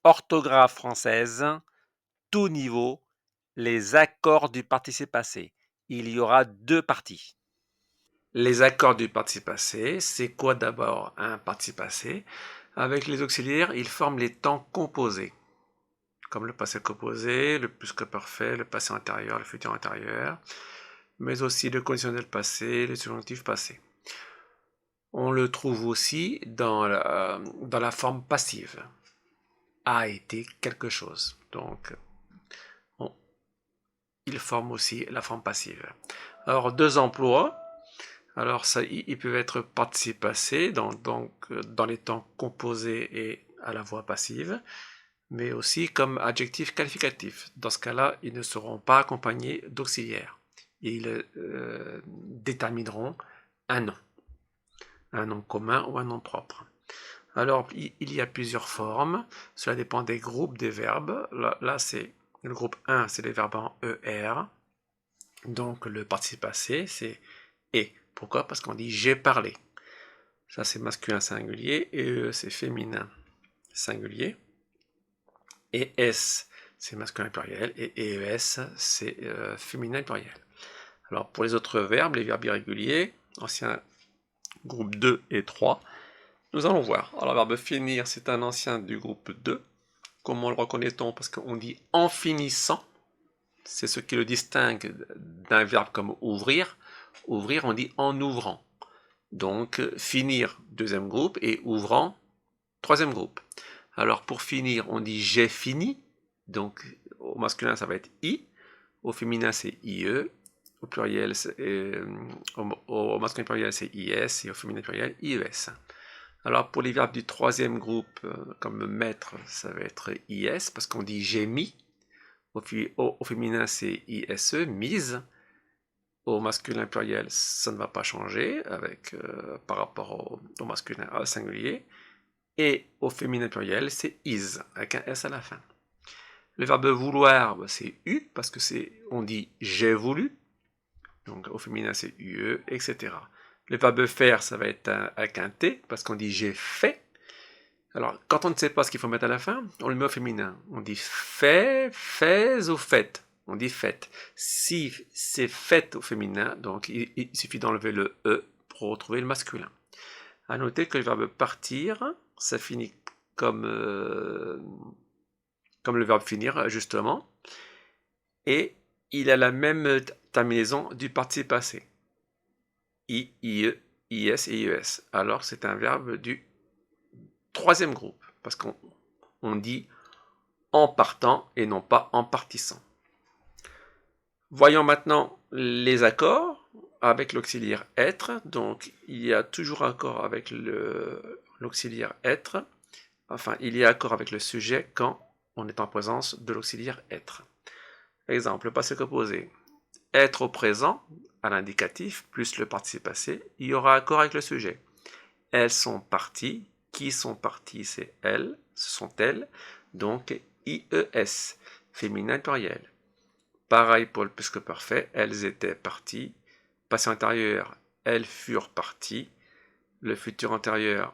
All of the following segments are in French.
Orthographe française, tout niveau, les accords du participe passé. Il y aura deux parties. Les accords du participe passé, c'est quoi d'abord un participe passé? Avec les auxiliaires, ils forment les temps composés, comme le passé composé, le plus que parfait, le passé antérieur, le futur antérieur, mais aussi le conditionnel passé, le subjonctif passé. On le trouve aussi dans la forme passive. A été quelque chose. Donc, on- il forme aussi la forme passive. Alors, deux emplois. Alors, ça, ils peuvent être participes passés, dans les temps composés et à la voix passive, mais aussi comme adjectifs qualificatifs. Dans ce cas-là, ils ne seront pas accompagnés d'auxiliaires. Ils détermineront un nom commun ou un nom propre. Alors, il y a plusieurs formes. Cela dépend des groupes des verbes. Là c'est le groupe 1, c'est les verbes en ER. Donc, le participe passé, c'est et. Pourquoi? Parce qu'on dit j'ai parlé. Ça, c'est masculin singulier. Et c'est féminin singulier. Et S, c'est masculin pluriel. Et ES, c'est féminin pluriel. Alors, pour les autres verbes, les verbes irréguliers, ancien groupe 2 et 3, nous allons voir. Alors, le verbe finir, c'est un ancien du groupe 2. Comment le reconnaît-on? Parce qu'on dit en finissant. C'est ce qui le distingue d'un verbe comme ouvrir. Ouvrir, on dit en ouvrant. Donc, finir, deuxième groupe, et ouvrant, troisième groupe. Alors, pour finir, on dit j'ai fini. Donc, au masculin, ça va être I. Au féminin, c'est IE. Au pluriel, au masculin pluriel, c'est IS. Et au féminin pluriel, IES. Alors, pour les verbes du troisième groupe, comme maître, ça va être IS, parce qu'on dit j'ai mis. Au féminin, c'est ISE, mise. Au masculin pluriel, ça ne va pas changer par rapport au masculin singulier. Et au féminin pluriel, c'est is, avec un S à la fin. Le verbe vouloir, c'est U, parce que on dit j'ai voulu. Donc au féminin, c'est UE, etc. Le verbe faire, ça va être avec un T, parce qu'on dit j'ai fait. Alors, quand on ne sait pas ce qu'il faut mettre à la fin, on le met au féminin. On dit fait, fais ou faites. On dit faites. Si c'est faites au féminin, donc il suffit d'enlever le E pour retrouver le masculin. À noter que le verbe partir, ça finit comme, comme le verbe finir, justement. Et il a la même terminaison du participe passé. I, IE, IS et IES. Alors, c'est un verbe du troisième groupe. Parce qu'on dit en partant et non pas en partissant. Voyons maintenant les accords avec l'auxiliaire être. Donc, il y a toujours accord avec l'auxiliaire être. Enfin, il y a accord avec le sujet quand on est en présence de l'auxiliaire être. Exemple, le passé composé. Être au présent, à l'indicatif, plus le participe passé, il y aura accord avec le sujet. Elles sont parties. Qui sont parties? C'est elles. Ce sont elles. Donc, IES, féminin pluriel. Pareil pour le plus que parfait. Elles étaient parties. Passé antérieur, elles furent parties. Le futur antérieur,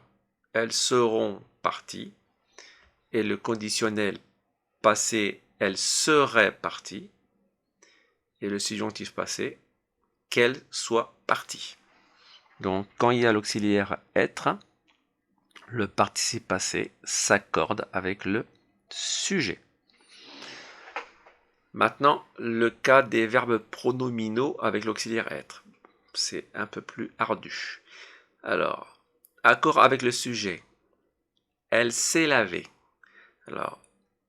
elles seront parties. Et le conditionnel passé, elles seraient parties. Et le subjonctif passé, qu'elles soient parties. Donc, quand il y a l'auxiliaire être, le participe passé s'accorde avec le sujet. Maintenant, le cas des verbes pronominaux avec l'auxiliaire être. C'est un peu plus ardu. Alors, accord avec le sujet. Elle s'est lavée. Alors,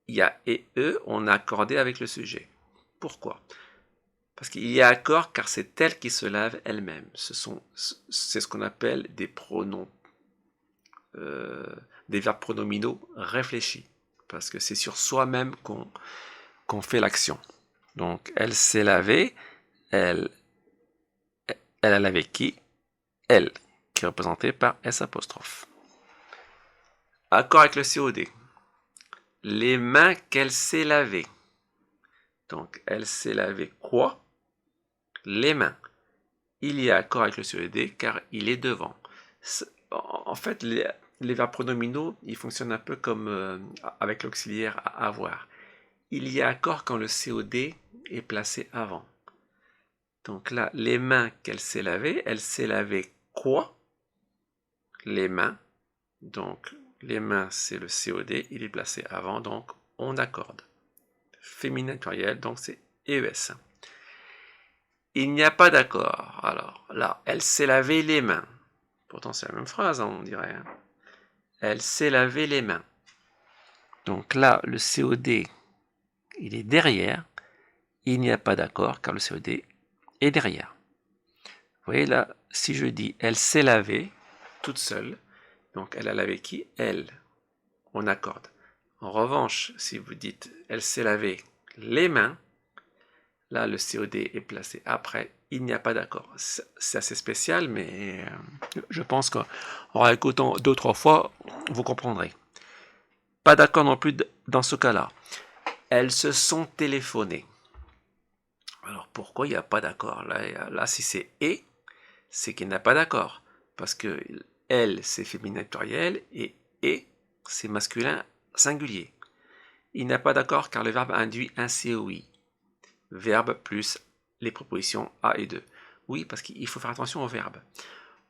il y a et eux, on a accordé avec le sujet. Pourquoi? Parce qu'il y a accord car c'est elle qui se lave elle-même. C'est ce qu'on appelle des pronoms, des verbes pronominaux réfléchis. Parce que c'est sur soi-même qu'on fait l'action. Donc, elle s'est lavée, elle, elle a lavé qui? Elle, qui est représentée par S apostrophe. Accord avec le COD. Les mains qu'elle s'est lavées. Donc, elle s'est lavé quoi? Les mains. Il y a accord avec le COD car il est devant. En fait, les les verbes pronominaux, ils fonctionnent un peu comme avec l'auxiliaire avoir. Il y a accord quand le COD est placé avant. Donc là, les mains qu'elle s'est lavées, elle s'est lavée quoi? Les mains. Donc les mains, c'est le COD, il est placé avant, donc on accorde. Féminin pluriel, donc c'est ES. Il n'y a pas d'accord. Alors là, elle s'est lavé les mains. Pourtant, c'est la même phrase, hein, on dirait. Elle s'est lavé les mains. Donc là, le COD, il est derrière. Il n'y a pas d'accord car le COD est derrière. Vous voyez là, si je dis elle s'est lavée toute seule, donc elle a lavé qui? Elle. On accorde. En revanche, si vous dites elle s'est lavé les mains, là le COD est placé après, il n'y a pas d'accord. C'est assez spécial, mais je pense qu'en réécoutant 2-3 fois, vous comprendrez. Pas d'accord non plus dans ce cas-là. Elles se sont téléphonées. Alors pourquoi il n'y a pas d'accord là, si c'est et, c'est qu'il n'y a pas d'accord. Parce que elle, c'est féminin pluriel et, c'est masculin singulier. Il n'y a pas d'accord car le verbe induit un COI. Verbe plus les propositions A et 2. Oui, parce qu'il faut faire attention au verbe.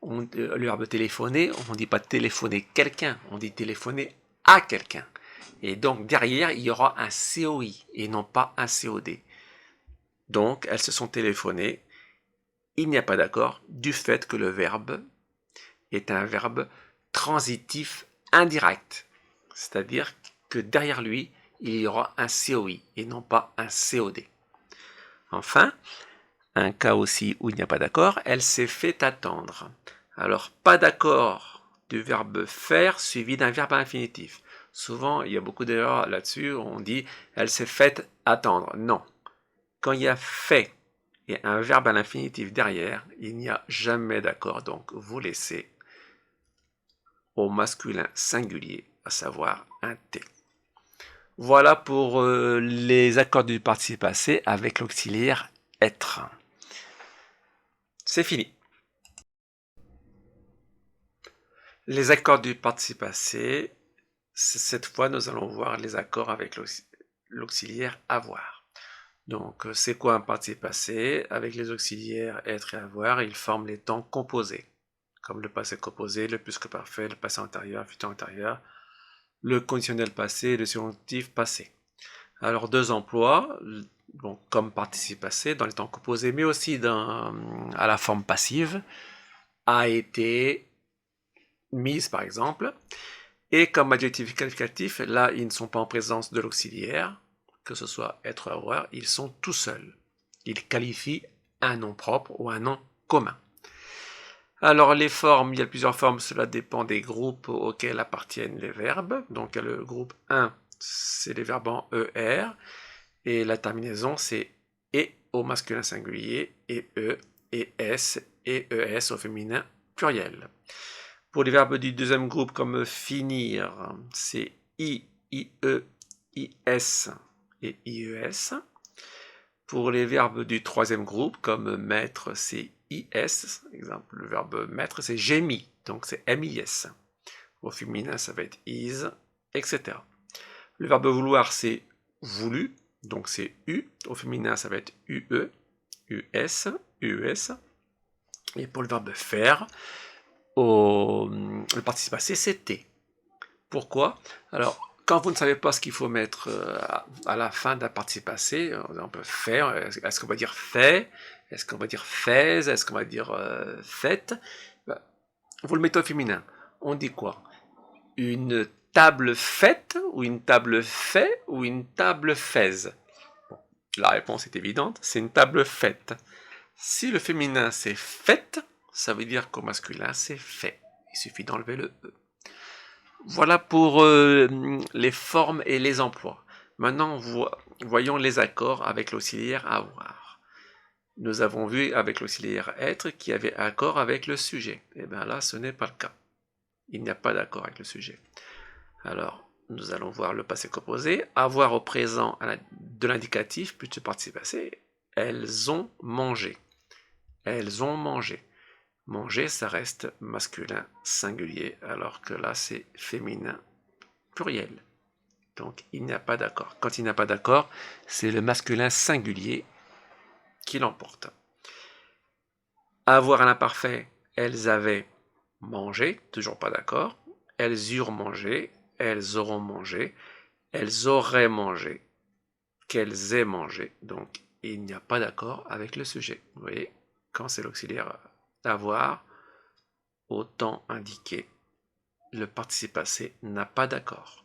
Le verbe téléphoner, on ne dit pas téléphoner quelqu'un, on dit téléphoner à quelqu'un. Et donc derrière, il y aura un COI et non pas un COD. Donc elles se sont téléphonées. Il n'y a pas d'accord du fait que le verbe est un verbe transitif indirect. C'est-à-dire que derrière lui, il y aura un COI et non pas un COD. Enfin, un cas aussi où il n'y a pas d'accord, elle s'est fait attendre. Alors, pas d'accord du verbe faire suivi d'un verbe infinitif. Souvent, il y a beaucoup d'erreurs là-dessus, on dit elle s'est fait attendre. Non. Quand il y a fait et un verbe à l'infinitif derrière, il n'y a jamais d'accord. Donc, vous laissez au masculin singulier, à savoir un T. Voilà pour les accords du participe passé avec l'auxiliaire être. C'est fini. Les accords du participe passé, cette fois nous allons voir les accords avec l'auxiliaire avoir. Donc c'est quoi un participe passé? Avec les auxiliaires être et avoir, ils forment les temps composés, comme le passé composé, le plus que parfait, le passé antérieur, futur antérieur, le conditionnel passé et le subjonctif passé. Alors deux emplois, bon, comme participe passé dans les temps composés, mais aussi à la forme passive, a été, mise par exemple, et comme adjectif qualificatif, là ils ne sont pas en présence de l'auxiliaire, que ce soit être ou avoir, ils sont tout seuls. Ils qualifient un nom propre ou un nom commun. Alors les formes, il y a plusieurs formes, cela dépend des groupes auxquels appartiennent les verbes. Donc le groupe 1, c'est les verbes en ER, et la terminaison c'est et au masculin singulier, et E, et S, et ES au féminin pluriel. Pour les verbes du deuxième groupe comme finir, c'est I, IE, IS et IES. Pour les verbes du troisième groupe comme mettre, c'est IS. Exemple, le verbe mettre, c'est j'ai mis, donc c'est MIS. Au féminin, ça va être is, etc. Le verbe vouloir, c'est voulu, donc c'est U. Au féminin, ça va être UE, US, UES. Et pour le verbe faire, le participe passé, c'est T. Pourquoi? Alors, quand vous ne savez pas ce qu'il faut mettre à la fin d'un participe passé, on peut faire, est-ce qu'on va dire fait? Est-ce qu'on va dire fais? Est-ce qu'on va dire faites? Vous le mettez au féminin. On dit quoi? Une table faite, ou une table fait, ou une table faise? Bon, la réponse est évidente, c'est une table faite. Si le féminin c'est faite, ça veut dire qu'au masculin c'est fait. Il suffit d'enlever le E. Voilà pour les formes et les emplois. Maintenant, voyons les accords avec l'auxiliaire avoir. Nous avons vu avec l'auxiliaire être qui avait accord avec le sujet. Et bien là, ce n'est pas le cas. Il n'y a pas d'accord avec le sujet. Alors, nous allons voir le passé composé. Avoir au présent de l'indicatif plus du participe passé. Elles ont mangé. Elles ont mangé. Manger, ça reste masculin singulier, alors que là, c'est féminin pluriel. Donc, il n'y a pas d'accord. Quand il n'y a pas d'accord, c'est le masculin singulier qui l'emporte. Avoir à l'imparfait, elles avaient mangé, toujours pas d'accord. Elles eurent mangé, elles auront mangé, elles auraient mangé, qu'elles aient mangé. Donc, il n'y a pas d'accord avec le sujet. Vous voyez, quand c'est l'auxiliaire avoir, au temps indiqué, le participe passé n'a pas d'accord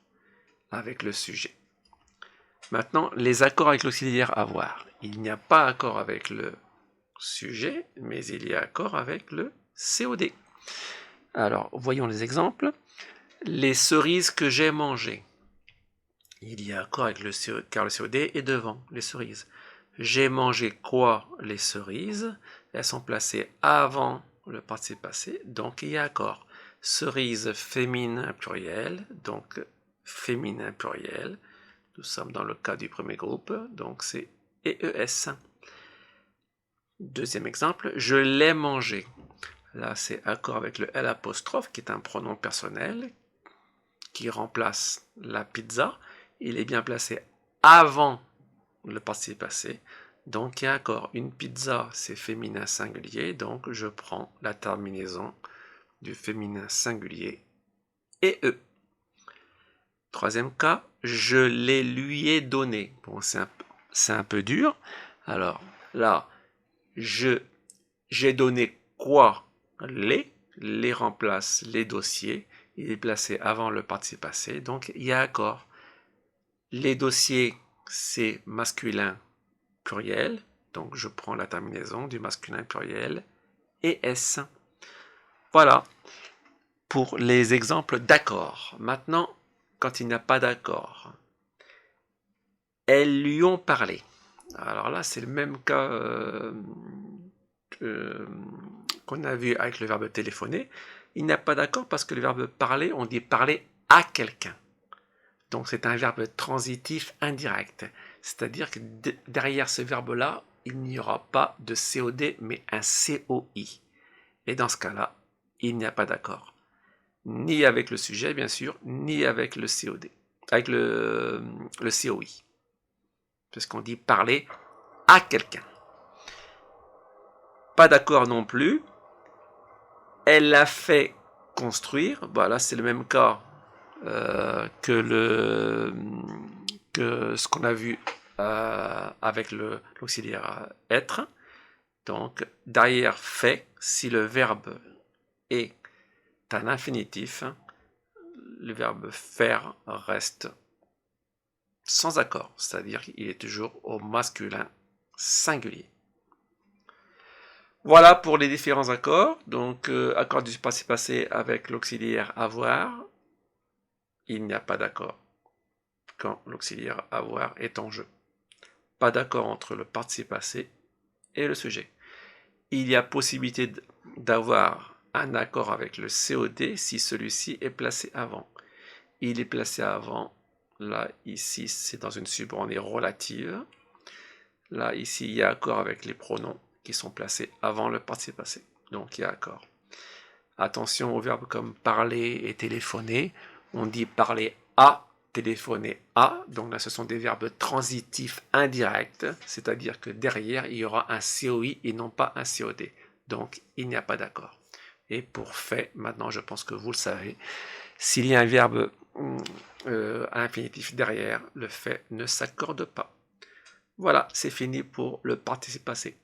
avec le sujet. Maintenant, les accords avec l'auxiliaire avoir. Il n'y a pas accord avec le sujet, mais il y a accord avec le COD. Alors, voyons les exemples. Les cerises que j'ai mangées. Il y a accord avec le COD, car le COD est devant les cerises. J'ai mangé quoi? Les cerises. Elles sont placées avant le participe passé, donc il y a accord. Cerise féminin pluriel, donc féminin pluriel. Nous sommes dans le cas du premier groupe, donc c'est EES. Deuxième exemple, je l'ai mangé. Là, c'est accord avec le L apostrophe, qui est un pronom personnel qui remplace la pizza. Il est bien placé avant le participe passé. Donc, il y a accord. Une pizza, c'est féminin singulier, donc je prends la terminaison du féminin singulier et E. Troisième cas, je les lui ai donné. Bon, c'est un peu dur. Alors, là, j'ai donné quoi? Les remplace les dossiers. Il est placé avant le participe passé, donc il y a accord. Les dossiers, c'est masculin pluriel, donc je prends la terminaison du masculin pluriel et S. Voilà pour les exemples d'accord. Maintenant, quand il n'y a pas d'accord, elles lui ont parlé. Alors là, c'est le même cas qu'on a vu avec le verbe téléphoner. Il n'y a pas d'accord parce que le verbe parler, on dit parler à quelqu'un. Donc c'est un verbe transitif indirect. C'est-à-dire que derrière ce verbe-là, il n'y aura pas de COD, mais un COI. Et dans ce cas-là, il n'y a pas d'accord. Ni avec le sujet, bien sûr, ni avec le COD. Avec le COI. Parce qu'on dit parler à quelqu'un. Pas d'accord non plus. Elle l'a fait construire. Bah là, c'est le même cas que ce qu'on a vu avec l'auxiliaire être. Donc, derrière fait, si le verbe est un infinitif, le verbe faire reste sans accord, c'est-à-dire qu'il est toujours au masculin singulier. Voilà pour les différents accords. Donc, accord du passé passé avec l'auxiliaire avoir. Il n'y a pas d'accord quand l'auxiliaire avoir est en jeu. Pas d'accord entre le participe passé et le sujet. Il y a possibilité d'avoir un accord avec le COD si celui-ci est placé avant. Il est placé avant. Là, ici, c'est dans une subordonnée relative. Là, ici, il y a accord avec les pronoms qui sont placés avant le participe passé. Donc, il y a accord. Attention aux verbes comme parler et téléphoner. On dit parler à, téléphoner à. Donc là, ce sont des verbes transitifs indirects, c'est-à-dire que derrière, il y aura un COI et non pas un COD. Donc, il n'y a pas d'accord. Et pour fait, maintenant, je pense que vous le savez, s'il y a un verbe à l'infinitif derrière, le fait ne s'accorde pas. Voilà, c'est fini pour le participe passé.